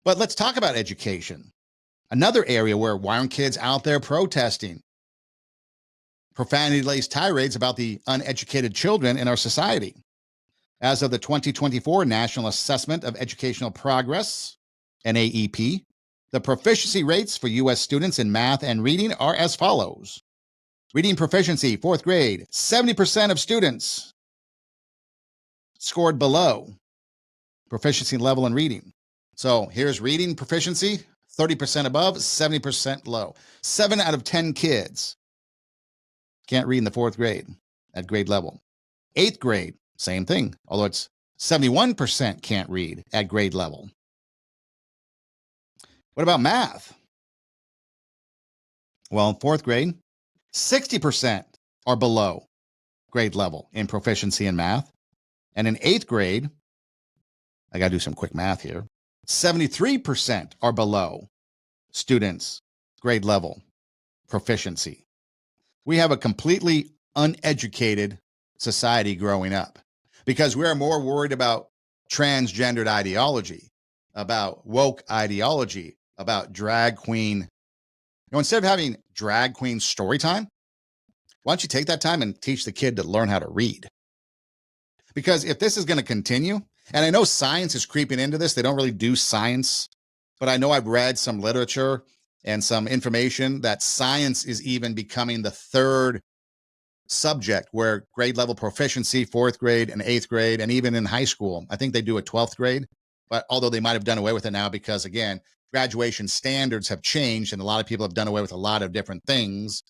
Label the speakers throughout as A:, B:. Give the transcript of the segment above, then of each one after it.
A: But let's talk about education. Another area where why aren't kids out there protesting? Profanity-laced tirades about the uneducated children in our society. As of the 2024 National Assessment of Educational Progress, NAEP, the proficiency rates for U.S. students in math and reading are as follows. Reading proficiency, fourth grade, 70% of students scored below proficiency level in reading. So here's reading proficiency, 30% above, 70% low. 7 out of 10 kids can't read in the fourth grade at grade level. Eighth grade, same thing, although it's 71% can't read at grade level. What about math? Well, in fourth grade, 60% are below grade level in proficiency in math. And in eighth grade, I got to do some quick math here, 73% are below students' grade level proficiency. We have a completely uneducated society growing up because we're more worried about transgendered ideology, about woke ideology, about drag queen. Instead of having drag queen story time, why don't you take that time and teach the kid to learn how to read? Because if this is going to continue, and I know science is creeping into this, they don't really do science, but I know I've read some literature and some information that science is even becoming the third subject where grade level proficiency, fourth grade and eighth grade, and even in high school, I think they do a 12th grade, but although they might have done away with it now because, again, graduation standards have changed and a lot of people have done away with a lot of different things,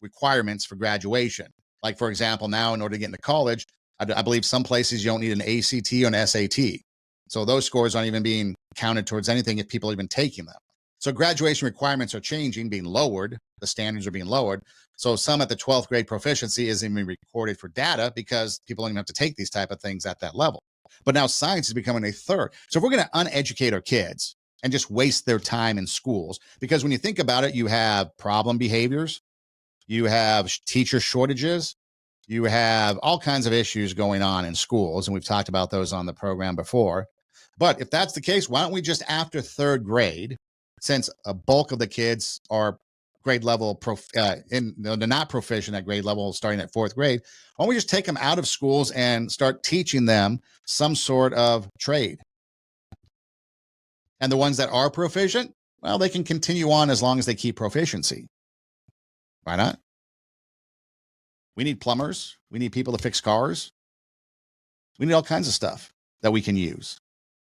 A: requirements for graduation. Like, for example, now in order to get into college, I believe some places you don't need an ACT or an SAT. So those scores aren't even being counted towards anything if people are even taking them. So graduation requirements are changing, being lowered. The standards are being lowered. So some at the 12th grade proficiency isn't even recorded for data because people don't even have to take these type of things at that level. But now science is becoming a third. So if we're going to uneducate our kids and just waste their time in schools, because when you think about it, you have problem behaviors, you have teacher shortages, you have all kinds of issues going on in schools, and we've talked about those on the program before. But if that's the case, why don't we just after third grade, since a bulk of the kids are grade level, they're not proficient at grade level starting at fourth grade, why don't we just take them out of schools and start teaching them some sort of trade? And the ones that are proficient, well, they can continue on as long as they keep proficiency. Why not? We need plumbers. We need people to fix cars. We need all kinds of stuff that we can use.